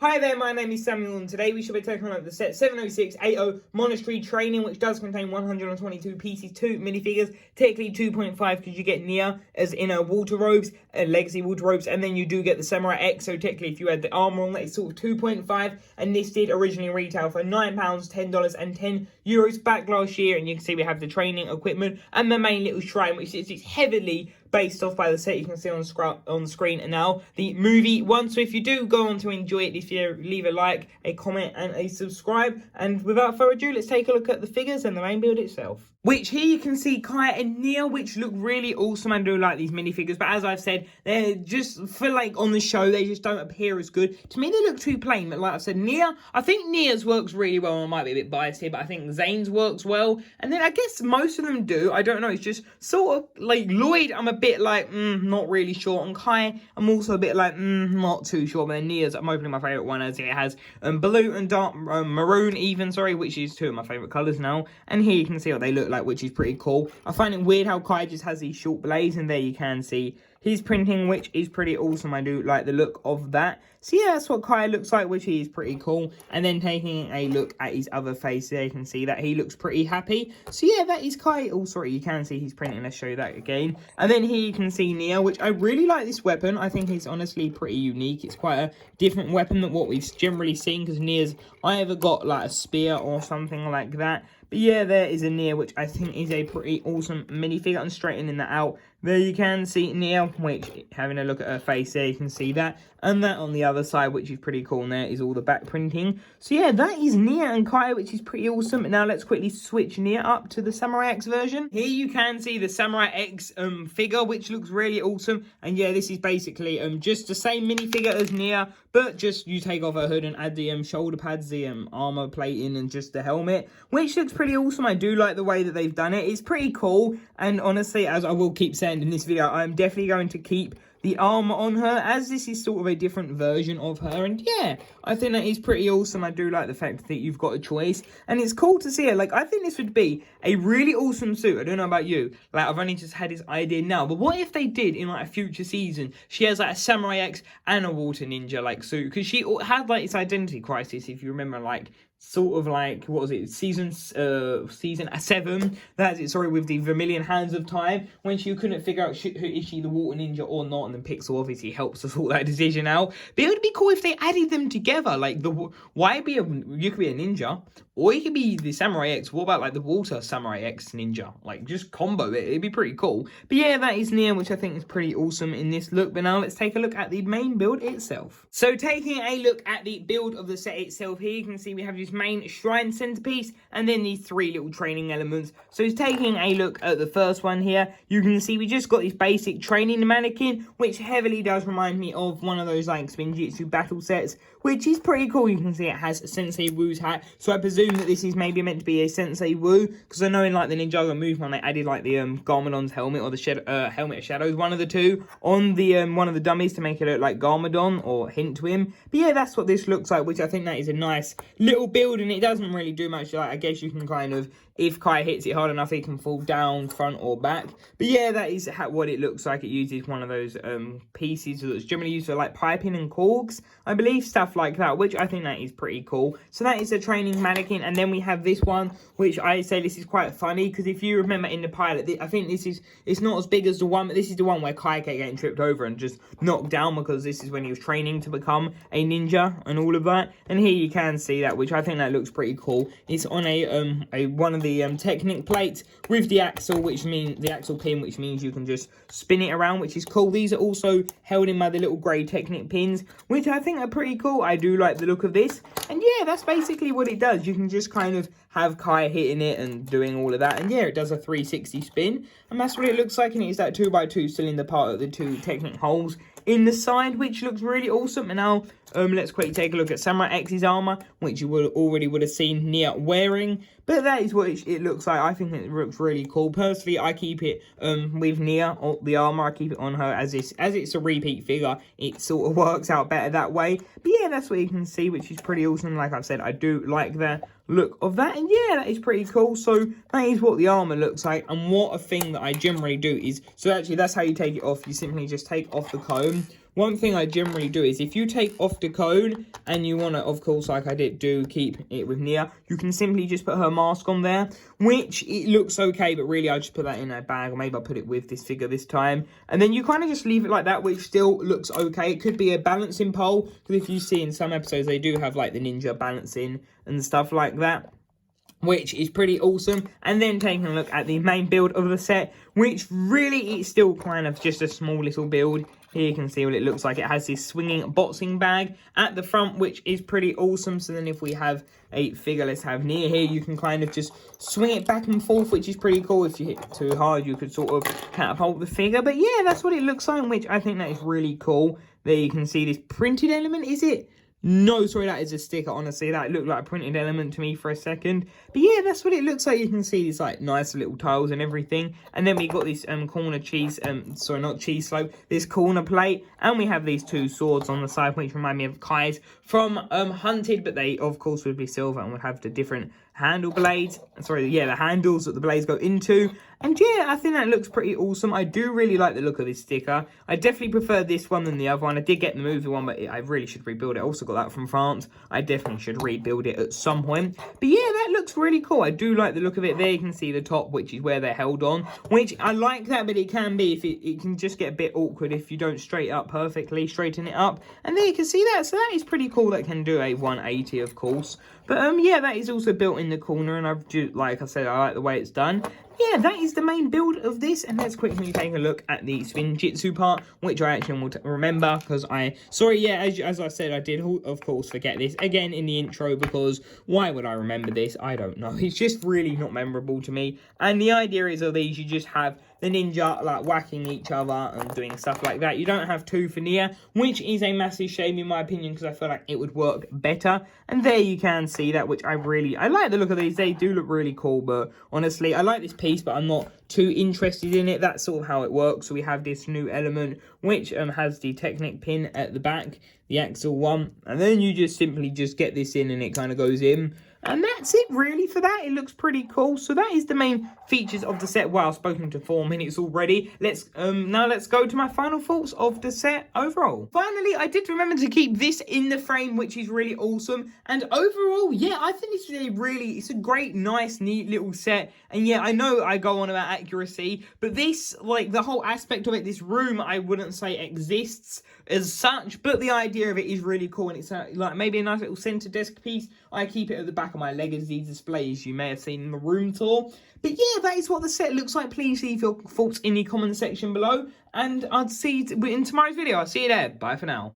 Hi there, my name is Samuel, and today we shall be taking on the set 70680 Monastery Training, which does contain 122 pieces, 2 minifigures, technically 2.5 because you get Nia as inner water robes, legacy water robes, and then you do get the Samurai X, so technically if you had the armor on that, it's sort of 2.5, and this did originally retail for £9, $10, and €10 back last year, and you can see we have the training equipment and the main little shrine, which is heavily based off by the set you can see on the screen and now the movie one. So if you do go on to enjoy it this year, leave a like, a comment, and a subscribe. And without further ado, let's take a look at the figures and the main build itself. Which here you can see Kai and Nia, which look really awesome. I do like these minifigures, but as I've said, they're just feel like on the show they just don't appear as good. To me, they look too plain. But like I've said, Nia, I think Nia's works really well. I might be a bit biased here, but I think Zane's works well. And then I guess most of them do. I don't know. It's just sort of like Lloyd, I'm a bit like, not really sure. And Kai, I'm also a bit like, not too sure. But then Nia's, I'm opening my favourite one as it has blue and dark maroon even, which is two of my favourite colours now. And here you can see what they look like, which is pretty cool. I find it weird how Kai just has these short blades, and there you can see his printing, which is pretty awesome. I do like the look of that. So yeah, that's what Kai looks like, which is pretty cool. And then taking a look at his other face there, you can see that he looks pretty happy. So yeah, that is Kai. Oh, sorry, you can see his printing. Let's show you that again. And then here you can see Nia, which I really like this weapon. I think it's honestly pretty unique. It's quite a different weapon than what we've generally seen, because Nia's either got like a spear or something like that. But yeah, there is a Nia, which I think is a pretty awesome minifigure. And straightening that out, there you can see Nia, which, having a look at her face there, you can see that. And that on the other side, which is pretty cool, and there is all the back printing. So yeah, that is Nia and Kai, which is pretty awesome. Now let's quickly switch Nia up to the Samurai X version. Here you can see the Samurai X figure, which looks really awesome. And yeah, this is basically just the same minifigure as Nia, but just you take off her hood and add the shoulder pads, the armor plating, and just the helmet, which looks pretty awesome. I do like the way that they've done it. It's pretty cool. And honestly, as I will keep saying in this video, I'm definitely going to keep the armor on her, as this is sort of a different version of her. And yeah, I think that is pretty awesome. I do like the fact that you've got a choice, and it's cool to see her. Like, I think this would be a really awesome suit. I don't know about you, like, I've only just had this idea now, but what if they did in like a future season, she has like a Samurai X and a water ninja like suit, because she had like this identity crisis, if you remember, like sort of like, what was it, season 7, that's it, sorry, with the Vermilion Hands of Time, when she couldn't figure out is she the water ninja or not, and then Pixel obviously helps us sort that decision out. But it would be cool if they added them together, like you could be a ninja, or you could be the Samurai X. What about like the water Samurai X ninja? Like, just combo it, it'd be pretty cool. But yeah, that is Nia, which I think is pretty awesome in this look. But now let's take a look at the main build itself. So taking a look at the build of the set itself, here you can see we have this main shrine centerpiece, and then these 3 little training elements. So it's taking a look at the first one here, you can see we just got this basic training mannequin, which heavily does remind me of one of those like Spinjitzu battle sets, which is pretty cool. You can see it has Sensei Wu's hat, so I presume that this is maybe meant to be a Sensei Wu, because I know in like the Ninjago movement they added like the Garmadon's helmet, or the helmet of shadows, one of the two, on the one of the dummies to make it look like Garmadon, or hint to him. But yeah, that's what this looks like, which I think that is a nice little build, and it doesn't really do much. Like, I guess you can kind of, if Kai hits it hard enough, it can fall down, front or back. But yeah, that is what it looks like. It uses one of those pieces that's generally used for like piping and corks, I believe, stuff like that, which I think that is pretty cool. So that is a training mannequin. And then we have this one, which I say this is quite funny, because if you remember in the pilot, I think it's not as big as the one, but this is the one where Kai kept getting tripped over and just knocked down, because this is when he was training to become a ninja and all of that. And here you can see that, which I think that looks pretty cool. It's on a one of the Technic plates with the axle, which means the axle pin, which means you can just spin it around, which is cool. These are also held in by the little grey Technic pins, which I think are pretty cool. I do like the look of this. And yeah, that's basically what it does. You can just kind of have Kai hitting it and doing all of that. And yeah, it does a 360 spin. And that's what it looks like. And it's that 2x2 cylinder part of the 2 Technic holes in the side, which looks really awesome. And now let's quickly take a look at Samurai X's armor, which you already would have seen Nia wearing. But that is what it looks like. I think it looks really cool. Personally, I keep it with Nia, or the armor, I keep it on her as it's a repeat figure. It sort of works out better that way. But yeah, that's what you can see, which is pretty awesome. Like I've said, I do like the look of that, and yeah, that is pretty cool. So that is what the armor looks like. And what a thing that I generally do is, so actually that's how you take it off. You simply just take off the comb, one thing I generally do is if you take off the cone and you want to, of course, like I did do, keep it with Nia, you can simply just put her mask on there, which it looks okay, but really I just put that in a bag, or maybe I'll put it with this figure this time. And then you kind of just leave it like that, which still looks okay. It could be a balancing pole, because if you see in some episodes, they do have like the ninja balancing and stuff like that, which is pretty awesome. And then taking a look at the main build of the set, which really is still kind of just a small little build. Here you can see what it looks like. It has this swinging boxing bag at the front, which is pretty awesome. So then if we have a figure, let's have Nia here, you can kind of just swing it back and forth, which is pretty cool. If you hit too hard, you could sort of catapult the figure. But yeah, that's what it looks like, which I think that is really cool. There you can see this printed element, is it? No, sorry, that is a sticker, honestly. That looked like a printed element to me for a second. But yeah, that's what it looks like. You can see these like nice little tiles and everything. And then we got this corner cheese, sorry, not cheese slope, this corner plate. And we have these two swords on the side, which remind me of Kai's from Hunted. But they, of course, would be silver and would have the different handle blades. Sorry, yeah, the handles that the blades go into. And yeah, I think that looks pretty awesome. I do really like the look of this sticker. I definitely prefer this one than the other one. I did get the movie one, but I really should rebuild it. I also got that from France. I definitely should rebuild it at some point. But yeah, that looks really cool. I do like the look of it. There you can see the top, which is where they're held on, which I like that, but it can be, if it can just get a bit awkward if you don't straighten it up. And there you can see that. So that is pretty cool. That can do a 180, of course. But yeah, that is also built in the corner, and I've just, like I said, I like the way it's done. Yeah, that is the main build of this, and let's quickly take a look at the spin jitsu part, which I actually will remember, because sorry, yeah, as I said, I did, of course, forget this again in the intro, because why would I remember this? I don't know. It's just really not memorable to me, and the idea is of these, you just have the ninja like whacking each other and doing stuff like that. You don't have two for Nia, which is a massive shame in my opinion, because I feel like it would work better. And there you can see that, which I like the look of these. They do look really cool, but honestly, I like this piece, but I'm not too interested in it. That's sort of how it works. So we have this new element, which has the Technic pin at the back, the axle one, and then you just simply just get this in and it kind of goes in. And that's it really for that. It looks pretty cool. So that is the main features of the set. Wow, I've spoken to 4 minutes already. Now let's go to my final thoughts of the set overall. Finally, I did remember to keep this in the frame, which is really awesome. And overall, yeah, I think this is it's a great, nice, neat little set. And yeah, I know I go on about accuracy, but this, like the whole aspect of it, this room, I wouldn't say exists as such, but the idea of it is really cool. And it's like maybe a nice little center desk piece. I keep it at the back of my Legacy displays you may have seen in the room tour. But yeah, that is what the set looks like. Please leave your thoughts in the comment section below, and I'll see you in tomorrow's video. I'll see you there. Bye for now.